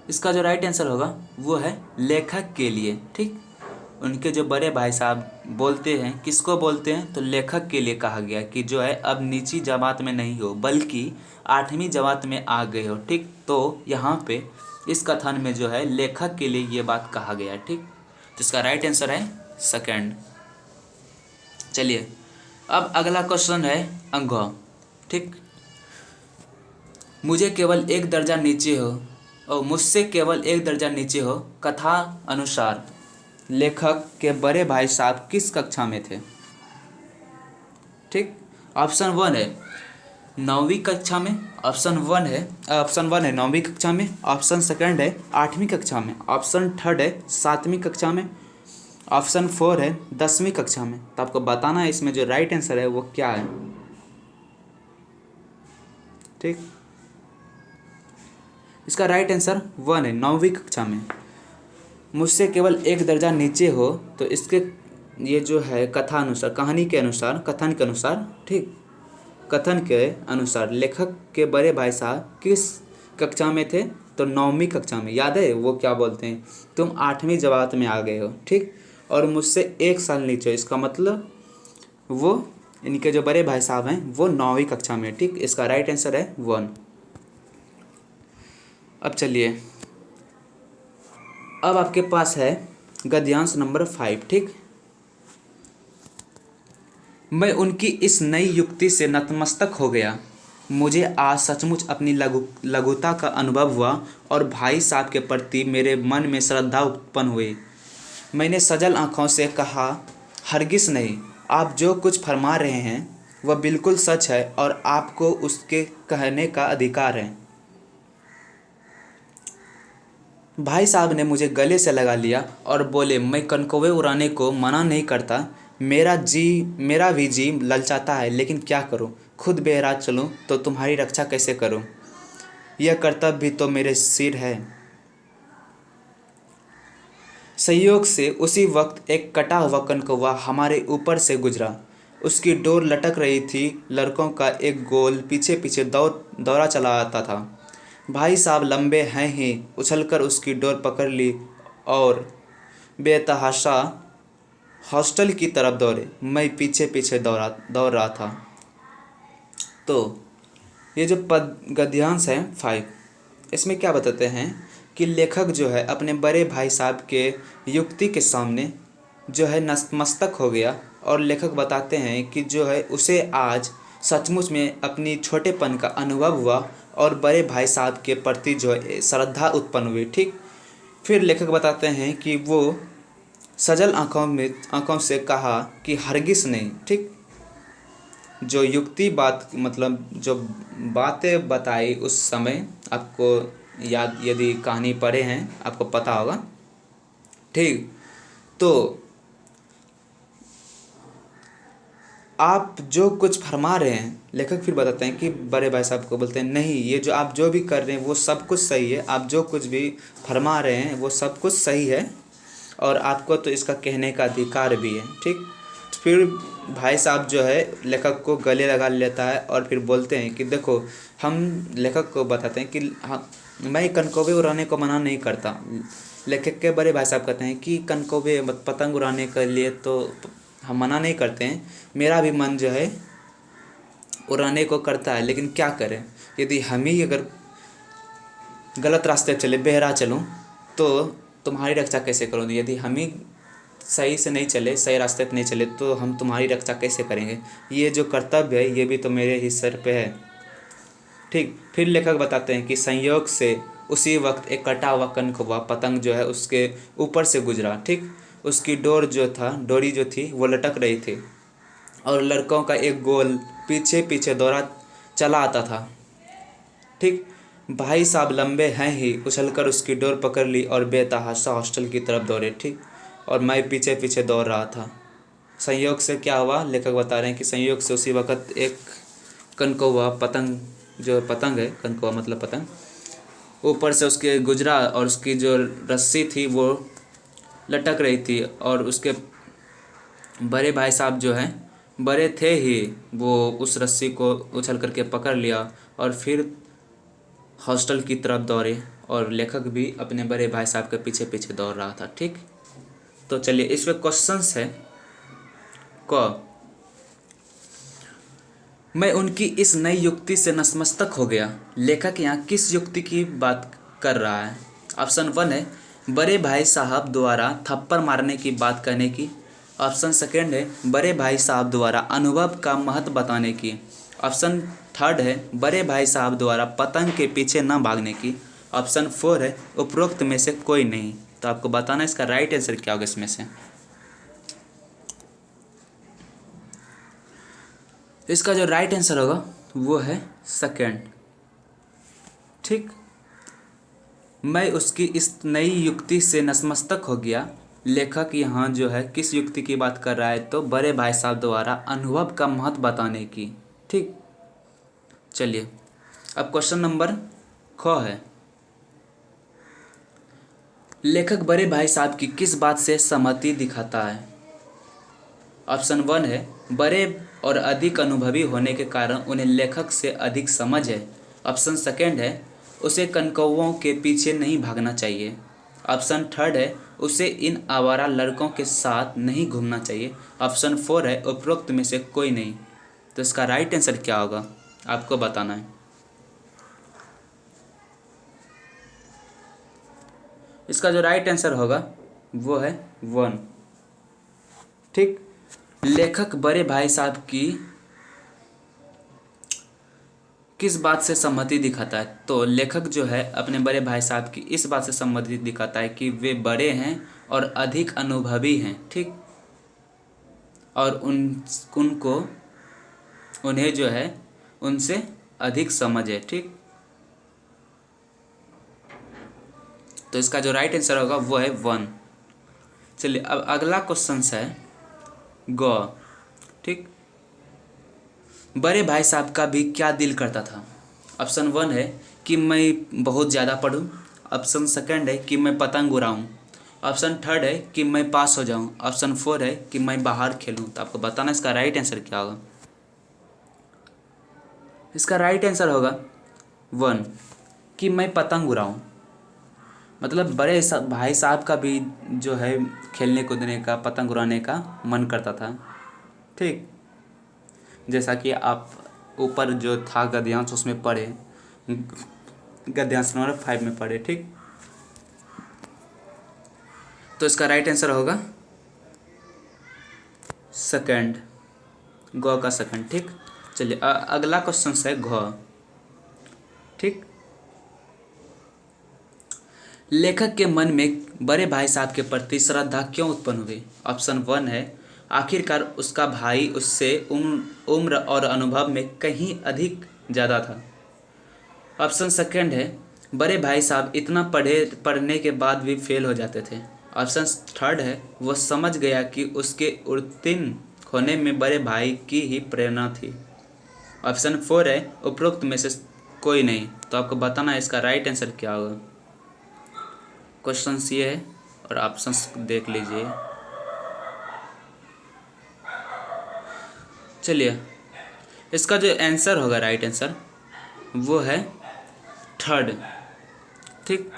इसका जो राइट आंसर होगा वो है लेखक के लिए। ठीक, उनके जो बड़े भाई साहब बोलते हैं, किसको बोलते हैं? तो लेखक के लिए कहा गया कि जो है अब नीची जमात में नहीं हो बल्कि आठवीं जमात में आ गए हो। ठीक, तो यहाँ पे इस कथन में जो है लेखक के लिए ये बात कहा गया है। ठीक, तो इसका राइट आंसर है सेकंड। चलिए अब अगला क्वेश्चन है अंग। ठीक, मुझे केवल एक दर्जा नीचे हो और मुझसे केवल एक दर्जा नीचे हो कथा अनुसार लेखक के बड़े भाई साहब किस कक्षा में थे? ठीक, ऑप्शन वन है नौवीं कक्षा में, ऑप्शन वन है नौवीं कक्षा में, ऑप्शन सेकंड है आठवीं कक्षा में, ऑप्शन थर्ड है सातवीं कक्षा में, ऑप्शन फोर है 10वीं कक्षा में। तो आपको बताना है इसमें जो राइट आंसर है वो क्या है। ठीक, इसका राइट आंसर वन है 9वीं कक्षा में। मुझसे केवल एक दर्जा नीचे हो, तो इसके ये जो है कथा अनुसार, कहानी के अनुसार, कथन के अनुसार, ठीक, कथन के अनुसार लेखक के बड़े भाई साहब किस कक्षा में थे? तो 9वीं कक्षा में। याद है वो क्या बोलते हैं? तुम 8वीं जमात में आ गए हो। ठीक, और मुझसे एक साल नीचे, इसका मतलब वो इनके जो बड़े भाई साहब हैं वो 9वीं कक्षा में। ठीक, इसका राइट आंसर है वन। अब चलिए, अब आपके पास है गद्यांश नंबर 5। ठीक, मैं उनकी इस नई युक्ति से नतमस्तक हो गया। मुझे आज सचमुच अपनी लघुता का अनुभव हुआ और भाई साहब के प्रति मेरे मन में श्रद्धा उत्पन्न हुई। मैंने सजल आँखों से कहा, हरगिज़ नहीं, आप जो कुछ फरमा रहे हैं वह बिल्कुल सच है और आपको उसके कहने का अधिकार है। भाई साहब ने मुझे गले से लगा लिया और बोले, मैं कनकौवे उड़ाने को मना नहीं करता, मेरा भी जी ललचाता है, लेकिन क्या करूं? खुद बेहराज चलूं तो तुम्हारी रक्षा कैसे करूं? यह कर्तव्य भी तो मेरे सिर है। संयोग से उसी वक्त एक कटा हुआ कनकौवा हमारे ऊपर से गुजरा। उसकी डोर लटक रही थी। लड़कों का एक गोल पीछे पीछे दौड़ा चला आता था। भाई साहब लंबे हैं ही उछलकर उसकी डोर पकड़ ली और बेतहाशा हॉस्टल की तरफ दौड़े। मैं पीछे पीछे दौड़ रहा था। तो ये जो गद्यांश है 5, इसमें क्या बताते हैं कि लेखक जो है अपने बड़े भाई साहब के युक्ति के सामने जो है नतमस्तक हो गया और लेखक बताते हैं कि जो है उसे आज सचमुच में अपनी छोटेपन का अनुभव हुआ और बड़े भाई साहब के प्रति जो है श्रद्धा उत्पन्न हुई। ठीक, फिर लेखक बताते हैं कि वो सजल आँखों से कहा कि हरगिज़ नहीं। ठीक, जो युक्ति बात मतलब जो बातें बताई उस समय, आपको याद, यदि कहानी पढ़े हैं आपको पता होगा। ठीक, तो आप जो कुछ फरमा रहे हैं, लेखक फिर बताते हैं कि बड़े भाई साहब को बोलते हैं, नहीं, ये जो आप जो भी कर रहे हैं वो सब कुछ सही है, आप जो कुछ भी फरमा रहे हैं वो सब कुछ सही है और आपको तो इसका कहने का अधिकार भी है। ठीक, फिर भाई साहब जो है लेखक को गले लगा लेता है और फिर बोलते हैं कि देखो, हम लेखक को बताते हैं कि हाँ, मैं कनकौवे उड़ाने को मना नहीं करता। लेखक के बड़े भाई साहब कहते हैं कि कनकौवे पतंग उड़ाने के लिए तो हम मना नहीं करते हैं, मेरा भी मन जो है उड़ाने को करता है, लेकिन क्या करें, यदि हम ही अगर गलत रास्ते चले, बेहरा चलूँ तो तुम्हारी रक्षा कैसे करूँ? यदि हम ही सही से नहीं चले, सही रास्ते पे नहीं चले, तो हम तुम्हारी रक्षा कैसे करेंगे? ये जो कर्तव्य है ये भी तो मेरे ही सर पे है। ठीक। फिर लेखक बताते हैं कि संयोग से उसी वक्त एक कटा हुआ कनकौवा पतंग जो है उसके ऊपर से गुजरा। ठीक। उसकी डोरी जो थी वो लटक रही थी और लड़कों का एक गोल पीछे पीछे दौड़ा चला आता था। ठीक। भाई साहब लंबे हैं ही उछलकर उसकी डोर पकड़ ली और बेतहाशा हॉस्टल की तरफ दौड़े। ठीक। और मैं पीछे पीछे दौड़ रहा था। संयोग से क्या हुआ, लेखक बता रहे हैं कि संयोग से उसी वक्त एक कनकौवा पतंग, जो पतंग है, कनकौवा मतलब पतंग, ऊपर से उसके गुजरा और उसकी जो रस्सी थी वो लटक रही थी और उसके बड़े भाई साहब जो हैं, बड़े थे ही, वो उस रस्सी को उछल करके पकड़ लिया और फिर हॉस्टल की तरफ दौड़े और लेखक भी अपने बड़े भाई साहब के पीछे पीछे दौड़ रहा था। ठीक। तो चलिए इसमें क्वेश्चंस है। क मैं उनकी इस नई युक्ति से नतमस्तक हो गया। लेखक यहाँ किस युक्ति की बात कर रहा है? ऑप्शन 1 है बड़े भाई साहब द्वारा थप्पड़ मारने की बात करने की। ऑप्शन 2 है बड़े भाई साहब द्वारा अनुभव का महत्व बताने की। ऑप्शन 3 है बड़े भाई साहब द्वारा पतंग के पीछे न भागने की। ऑप्शन 4 है उपरोक्त में से कोई नहीं। तो आपको बताना इसका राइट आंसर क्या होगा इसमें से। इसका जो राइट आंसर होगा वो है 2। ठीक। मैं उसकी इस नई युक्ति से नतमस्तक हो गया। लेखक यहाँ जो है किस युक्ति की बात कर रहा है, तो बड़े भाई साहब द्वारा अनुभव का महत्व बताने की। ठीक। चलिए अब क्वेश्चन नंबर ख है। लेखक बड़े भाई साहब की किस बात से सहमति दिखाता है? ऑप्शन 1 है बड़े और अधिक अनुभवी होने के कारण उन्हें लेखक से अधिक समझ है। ऑप्शन 2 है उसे कनकौवों के पीछे नहीं भागना चाहिए। ऑप्शन 3 है उसे इन आवारा लड़कों के साथ नहीं घूमना चाहिए। ऑप्शन 4 है उपरोक्त में से कोई नहीं। तो इसका राइट आंसर क्या होगा आपको बताना है। इसका जो राइट आंसर होगा वो है 1। ठीक। लेखक बड़े भाई साहब की किस बात से सहमति दिखाता है? तो लेखक जो है अपने बड़े भाई साहब की इस बात से सहमति दिखाता है कि वे बड़े हैं और अधिक अनुभवी हैं। ठीक। और उनको उन्हें जो है उनसे अधिक समझ है। ठीक। तो इसका जो राइट आंसर होगा वो है 1। चलिए अब अगला क्वेश्चन है ग। ठीक। बड़े भाई साहब का भी क्या दिल करता था? ऑप्शन 1 है कि मैं बहुत ज़्यादा पढूं। ऑप्शन 2 है कि मैं पतंग उड़ाऊं। ऑप्शन 3 है कि मैं पास हो जाऊं। ऑप्शन 4 है कि मैं बाहर खेलूं। तो आपको बताना इसका राइट आंसर क्या होगा। इसका राइट आंसर होगा 1 कि मैं पतंग उड़ाऊं। मतलब भाई साहब का भी जो है खेलने कूदने का, पतंग उड़ाने का मन करता था। ठीक। जैसा कि आप ऊपर जो था गद्यांश उसमें पढ़े, गद्यांश नंबर 5 में पढ़े। ठीक। तो इसका राइट आंसर होगा 2, ग का 2। ठीक। चलिए अगला क्वेश्चन है घ। ठीक। लेखक के मन में बड़े भाई साहब के प्रति श्रद्धा क्यों उत्पन्न हुई? ऑप्शन 1 है आखिरकार उसका भाई उससे उम्र और अनुभव में कहीं अधिक ज़्यादा था। ऑप्शन 2 है बड़े भाई साहब इतना पढ़ने के बाद भी फेल हो जाते थे। ऑप्शन 3 है वो समझ गया कि उसके उत्तीर्ण होने में बड़े भाई की ही प्रेरणा थी। ऑप्शन 4 है उपरोक्त में से कोई नहीं। तो आपको बताना है इसका राइट आंसर क्या होगा। क्वेश्चन ये है और ऑप्शंस देख लीजिए। चलिए इसका जो आंसर होगा, राइट आंसर, वो है 3। ठीक।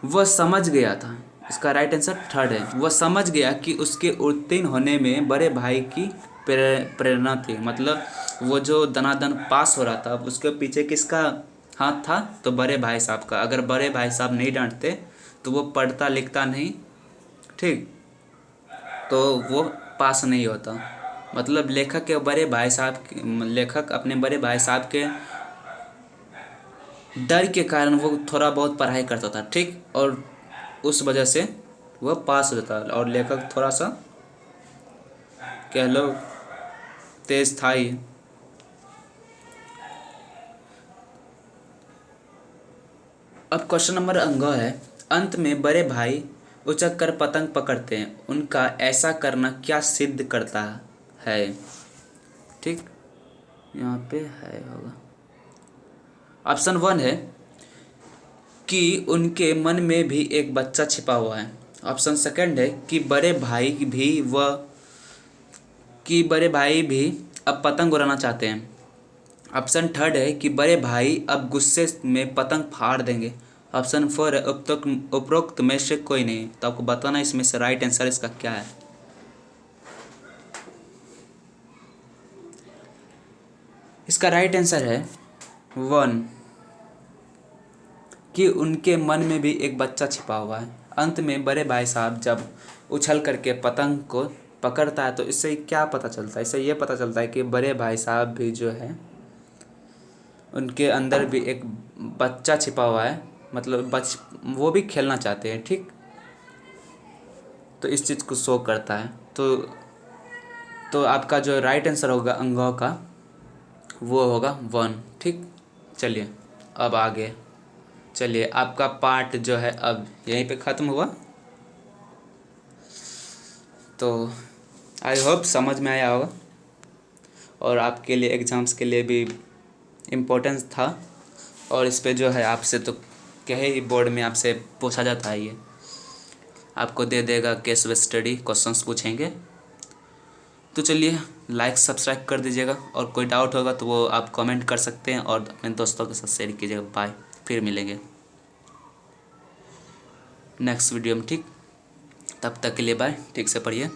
वह समझ गया था। इसका राइट आंसर 3 है। वह समझ गया कि उसके उत्तीर्ण होने में बड़े भाई की प्रेरणा थी। मतलब वो जो दनादन पास हो रहा था उसके पीछे किसका हाथ था? तो बड़े भाई साहब का। अगर बड़े भाई साहब नहीं डांटते तो वो पढ़ता लिखता नहीं, ठीक, तो वो पास नहीं होता। मतलब लेखक के बड़े भाई साहब लेखक अपने बड़े भाई साहब के डर के कारण वो थोड़ा बहुत पढ़ाई करता था, ठीक, और उस वजह से वह पास हो जाता। और लेखक थोड़ा सा कह लो तेज था ही। अब क्वेश्चन नंबर अंगो है, अंत में बड़े भाई उचक कर पतंग पकड़ते हैं, उनका ऐसा करना क्या सिद्ध करता है? ठीक, यहाँ पे है होगा। ऑप्शन 1 है कि उनके मन में भी एक बच्चा छिपा हुआ है। ऑप्शन 2 है कि बड़े भाई भी अब पतंग उड़ाना चाहते हैं। ऑप्शन 3 है कि बड़े भाई अब गुस्से में पतंग फाड़ देंगे। ऑप्शन 4 है उपरोक्त में से कोई नहीं। तो आपको बताना इसमें से राइट आंसर इसका क्या है। इसका राइट आंसर है 1, कि उनके मन में भी एक बच्चा छिपा हुआ है। अंत में बड़े भाई साहब जब उछल करके पतंग को पकड़ता है तो इससे क्या पता चलता है? इससे ये पता चलता है कि बड़े भाई साहब भी जो है उनके अंदर भी एक बच्चा छिपा हुआ है, मतलब वो भी खेलना चाहते हैं, ठीक। तो इस चीज़ को शो करता है। तो आपका जो राइट आंसर होगा अंगों का वो होगा 1, ठीक। चलिए अब आगे चलिए, आपका पार्ट जो है अब यहीं पे ख़त्म हुआ। तो आई होप समझ में आया होगा और आपके लिए एग्ज़ाम्स के लिए भी इम्पोर्टेंस था। और इस पे जो है आपसे तो कहे ही बोर्ड में आपसे पूछा जाता है, ये आपको दे देगा केस स्टडी क्वेश्चंस पूछेंगे। तो चलिए लाइक सब्सक्राइब कर दीजिएगा और कोई डाउट होगा तो वो आप कमेंट कर सकते हैं और अपने दोस्तों के साथ शेयर कीजिएगा। बाय, फिर मिलेंगे नेक्स्ट वीडियो में, ठीक। तब तक के लिए बाय, ठीक से पढ़िए।